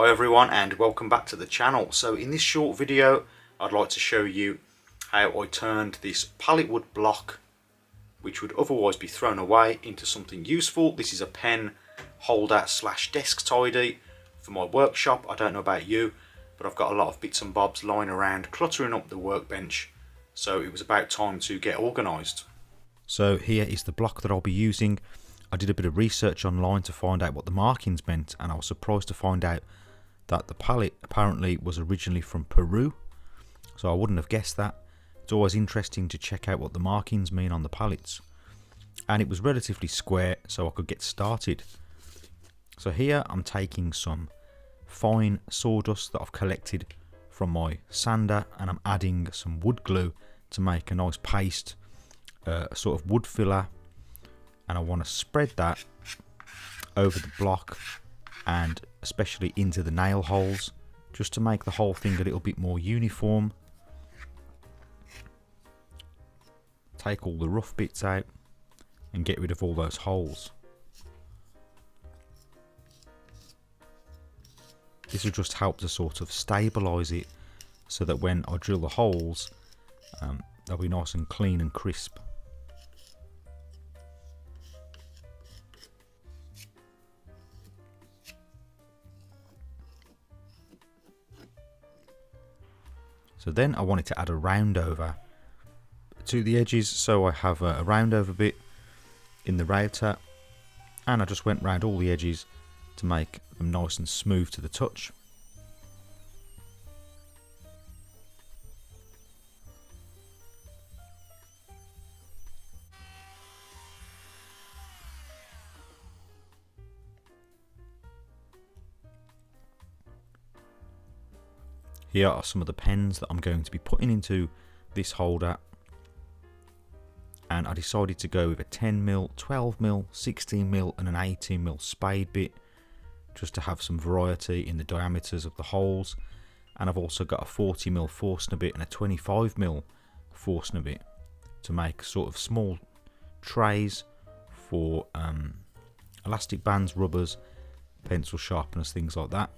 Hi everyone and welcome back to the channel. So in this short video I'd like to show you how I turned this pallet wood block, which would otherwise be thrown away, into something useful. This is a pen holder slash desk tidy for my workshop. I don't know about you, but I've got a lot of bits and bobs lying around cluttering up the workbench, so it was about time to get organised. So here is the block that I'll be using. I did a bit of research online to find out what the markings meant, and I was surprised to find out that the pallet apparently was originally from Peru, so I wouldn't have guessed that. It's always interesting to check out what the markings mean on the pallets, and it was relatively square, so I could get started. So here I'm taking some fine sawdust that I've collected from my sander, and I'm adding some wood glue to make a nice paste, a sort of wood filler, and I want to spread that over the block and especially into the nail holes, just to make the whole thing a little bit more uniform. Take all the rough bits out and get rid of all those holes. This will just help to sort of stabilise it so that when I drill the holes, they'll be nice and clean and crisp. So then I wanted to add a round over to the edges, so I have a round over bit in the router, and I just went round all the edges to make them nice and smooth to the touch. Here are some of the pens that I'm going to be putting into this holder, and I decided to go with a 10mm, 12mm, 16mm and an 18mm spade bit, just to have some variety in the diameters of the holes. And I've also got a 40mm Forstner bit and a 25mm Forstner bit to make sort of small trays for elastic bands, rubbers, pencil sharpeners, things like that.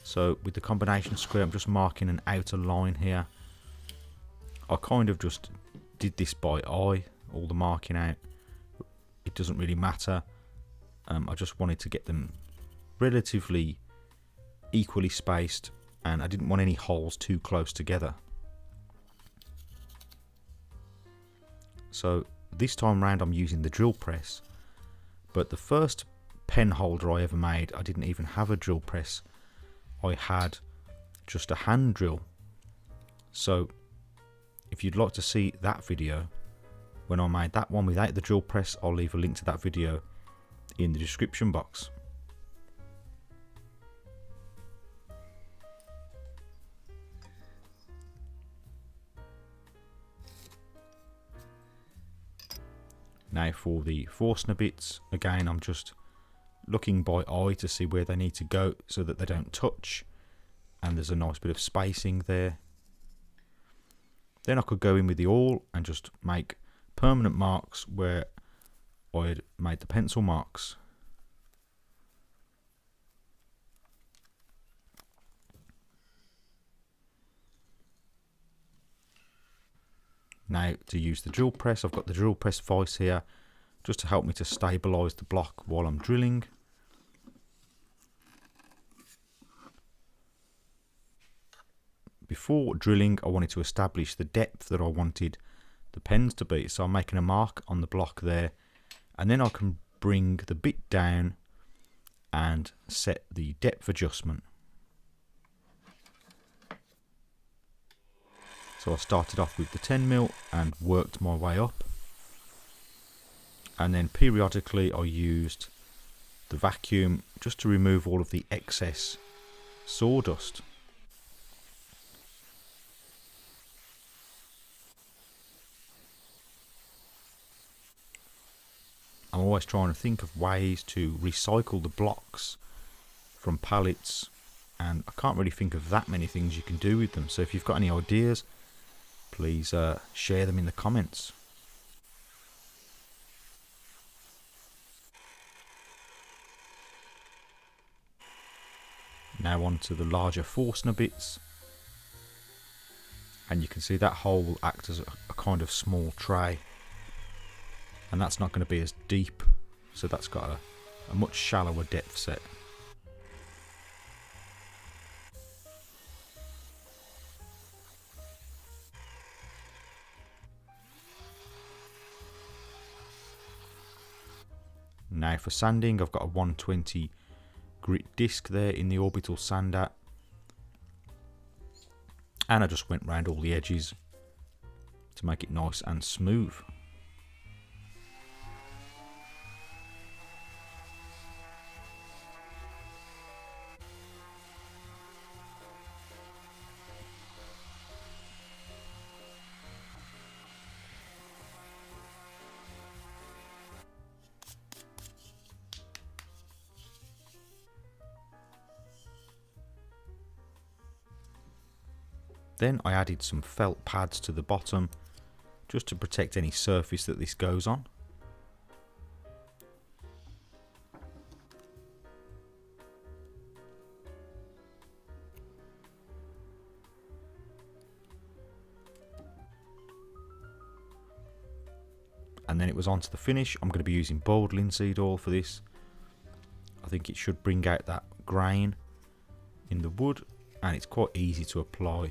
So with the combination square, I'm just marking an outer line here. I kind of just did this by eye, all the marking out. It doesn't really matter. I just wanted to get them relatively equally spaced, and I didn't want any holes too close together. So this time round I'm using the drill press, but the first pen holder I ever made, I didn't even have a drill press. I had just a hand drill. So if you'd like to see that video when I made that one without the drill press, I'll leave a link to that video in the description box. Now for the Forstner bits, again I'm just looking by eye to see where they need to go so that they don't touch, and there's a nice bit of spacing there. Then I could go in with the awl and just make permanent marks where I had made the pencil marks. Now to use the drill press, I've got the drill press vise here just to help me to stabilise the block while I'm drilling. Before drilling, I wanted to establish the depth that I wanted the pens to be, so I'm making a mark on the block there, and then I can bring the bit down and set the depth adjustment. So I started off with the 10mm and worked my way up, and then periodically I used the vacuum just to remove all of the excess sawdust. I'm always trying to think of ways to recycle the blocks from pallets, and I can't really think of that many things you can do with them. So if you've got any ideas, please share them in the comments. Now onto the larger Forstner bits, and you can see that hole will act as a kind of small tray, and that's not going to be as deep, so that's got a much shallower depth set. Now for sanding, I've got a 120 grit disc there in the orbital sander, and I just went round all the edges to make it nice and smooth. Then I added some felt pads to the bottom, just to protect any surface that this goes on. And then it was on to the finish. I'm going to be using boiled linseed oil for this. I think it should bring out that grain in the wood, and it's quite easy to apply.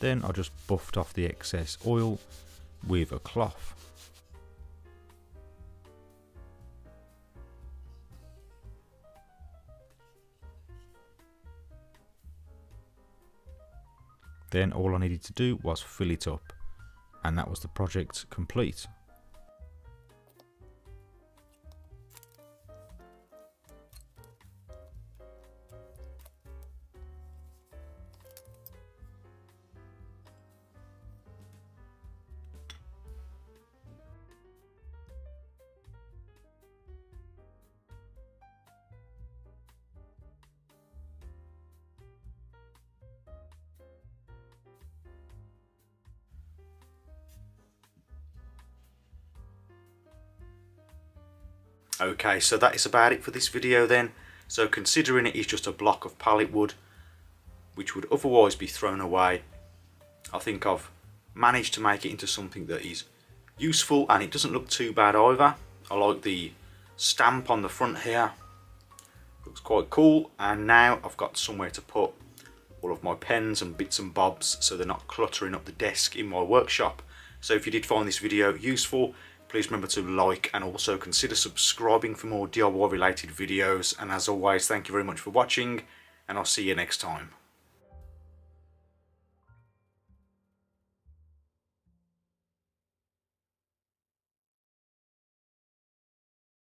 Then I just buffed off the excess oil with a cloth. Then all I needed to do was fill it up, and that was the project complete. Okay, so that is about it for this video then. So considering it is just a block of pallet wood, which would otherwise be thrown away, I think I've managed to make it into something that is useful, and it doesn't look too bad either. I like the stamp on the front here, looks quite cool, and now I've got somewhere to put all of my pens and bits and bobs so they're not cluttering up the desk in my workshop. So if you did find this video useful, please remember to like and also consider subscribing for more DIY related videos. And as always, thank you very much for watching, and I'll see you next time.